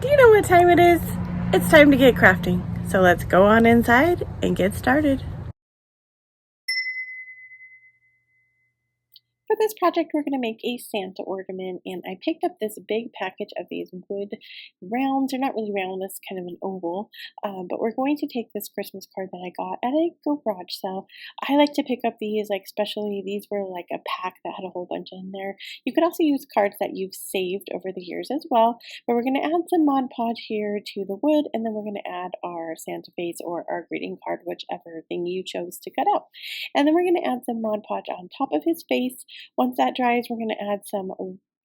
Do you know what time it is? It's time to get crafting. So let's go on inside and get started. For this project, we're going to make a Santa ornament, and I picked up this big package of these wood rounds. They're not really round, it's kind of an oval, but we're going to take this Christmas card that I got at a garage sale. I like to pick up these, like especially these were like a pack that had a whole bunch in there. You could also use cards that you've saved over the years as well, but we're going to add some Mod Podge here to the wood, and then we're going to add our Santa face or our greeting card, whichever thing you chose to cut out. And then we're going to add some Mod Podge on top of his face. Once that dries, we're going to add some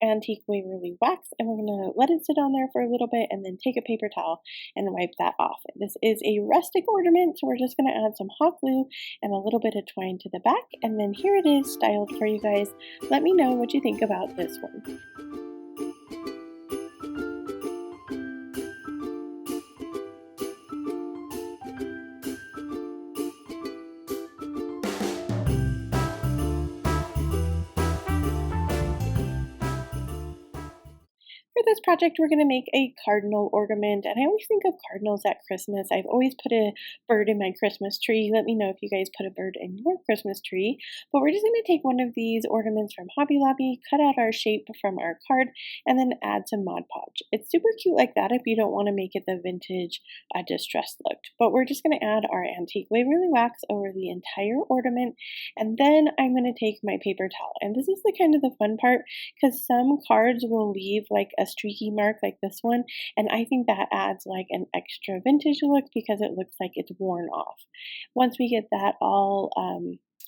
antique Waverly wax, and we're going to let it sit on there for a little bit and then take a paper towel and wipe that off. This is a rustic ornament, so we're just going to add some hot glue and a little bit of twine to the back, and then here it is styled for you guys. Let me know what you think about this one. For this project, we're going to make a cardinal ornament, and I always think of cardinals at Christmas. I've always put a bird in my Christmas tree. Let me know if you guys put a bird in your Christmas tree. But we're just going to take one of these ornaments from Hobby Lobby, cut out our shape from our card, and then add some Mod Podge. It's super cute like that if you don't want to make it the vintage distressed look. But we're just going to add our antique Waverly wax over the entire ornament, and then I'm going to take my paper towel. And this is the kind of the fun part, because some cards will leave like a streaky mark like this one, and I think that adds like an extra vintage look because it looks like it's worn off. Once we get that all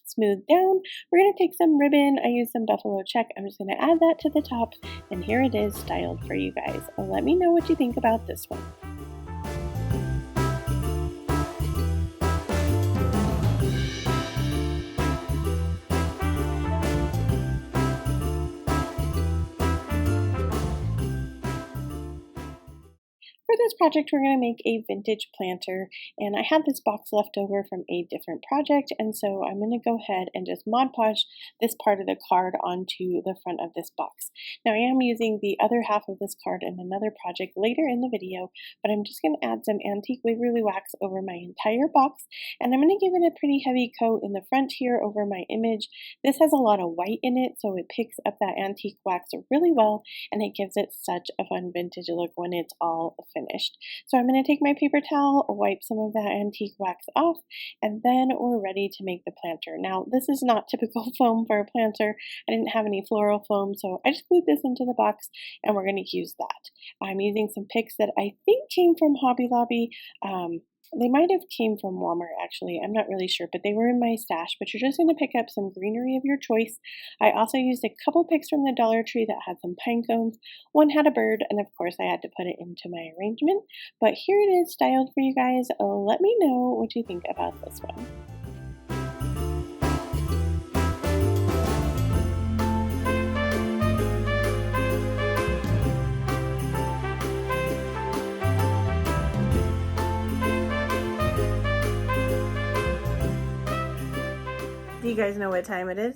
smoothed down, we're going to take some ribbon. I use some buffalo check. I'm just going to add that to the top, and here it is styled for you guys. Let me know what you think about this one. For this project, we're going to make a vintage planter, and I had this box left over from a different project, and so I'm going to go ahead and just Mod Podge this part of the card onto the front of this box. Now I am using the other half of this card in another project later in the video, but I'm just going to add some antique Waverly wax over my entire box, and I'm going to give it a pretty heavy coat in the front here over my image. This has a lot of white in it, so it picks up that antique wax really well, and it gives it such a fun vintage look when it's all finished. So I'm going to take my paper towel, wipe some of that antique wax off, and then we're ready to make the planter. Now this is not typical foam for a planter. I didn't have any floral foam, so I just glued this into the box, and we're going to use that. I'm using some picks that I think came from Hobby Lobby. They might have came from Walmart, actually. I'm not really sure, but they were in my stash. But you're just going to pick up some greenery of your choice. I also used a couple picks from the Dollar Tree that had some pine cones. One had a bird, and of course I had to put it into my arrangement. But here it is styled for you guys. Let me know what you think about this one. Do you guys know what time it is?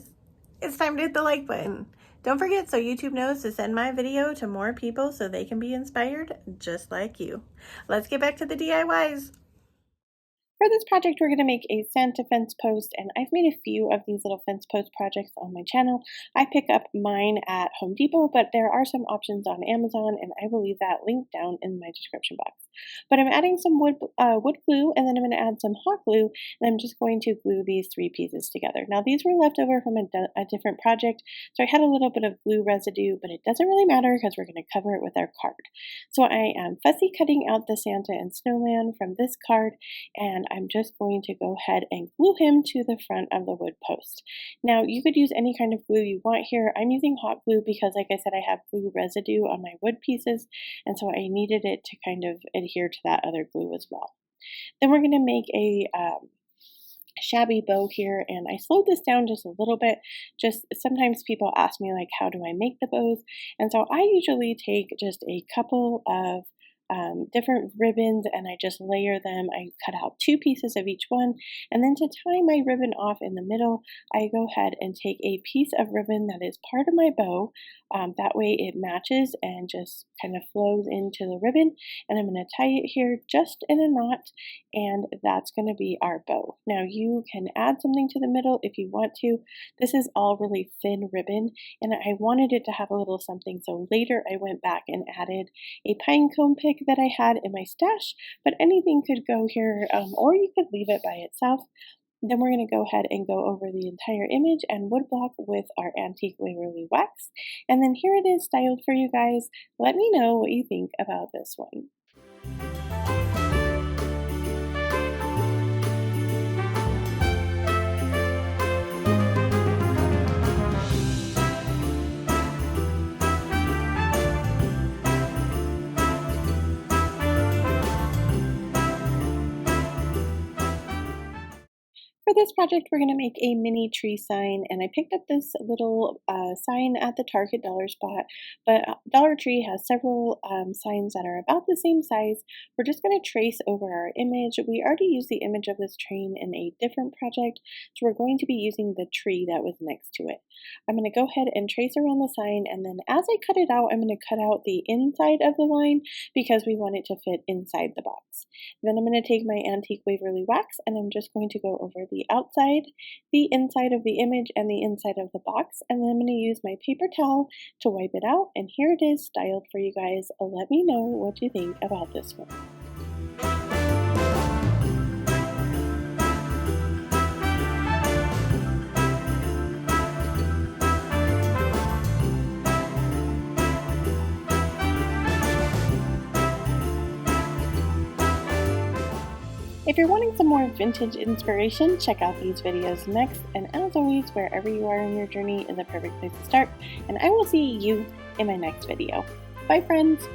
It's time to hit the like button. Don't forget so YouTube knows to send my video to more people so they can be inspired just like you. Let's get back to the DIYs. For this project, we're going to make a Santa fence post, and I've made a few of these little fence post projects on my channel. I pick up mine at Home Depot, but there are some options on Amazon, and I will leave that link down in my description box. But I'm adding some wood glue, and then I'm going to add some hot glue, and I'm just going to glue these three pieces together. Now, these were left over from a different project, so I had a little bit of glue residue, but it doesn't really matter because we're going to cover it with our card. So I am fussy cutting out the Santa and snowman from this card, and I'm just going to go ahead and glue him to the front of the wood post. Now, you could use any kind of glue you want here. I'm using hot glue because, like I said, I have glue residue on my wood pieces, and so I needed it to kind of adhere to that other glue as well. Then we're going to make a shabby bow here, and I slowed this down just a little bit. Just sometimes people ask me, like, how do I make the bows? And so I usually take just a couple of different ribbons and I just layer them. I cut out 2 pieces of each one, and then to tie my ribbon off in the middle, I go ahead and take a piece of ribbon that is part of my bow. That way it matches and just kind of flows into the ribbon, and I'm going to tie it here just in a knot, and that's going to be our bow. Now you can add something to the middle if you want to. This is all really thin ribbon, and I wanted it to have a little something, so later I went back and added a pine cone pick that I had in my stash, but anything could go here, or you could leave it by itself. Then we're going to go ahead and go over the entire image and woodblock with our antique Waverly wax. And then here it is styled for you guys. Let me know what you think about this one. For this project, we're going to make a mini tree sign, and I picked up this little sign at the Target dollar spot, but Dollar Tree has several signs that are about the same size. We're just going to trace over our image. We already used the image of this train in a different project, so we're going to be using the tree that was next to it. I'm going to go ahead and trace around the sign, and then as I cut it out, I'm going to cut out the inside of the line because we want it to fit inside the box. Then I'm going to take my antique Waverly wax, and I'm just going to go over the outside, the inside of the image, and the inside of the box, and then I'm going to use my paper towel to wipe it out, and here it is styled for you guys. Let me know what you think about this one. If you're wanting some more vintage inspiration, check out these videos next, and as always, wherever you are in your journey is a perfect place to start, and I will see you in my next video. Bye friends!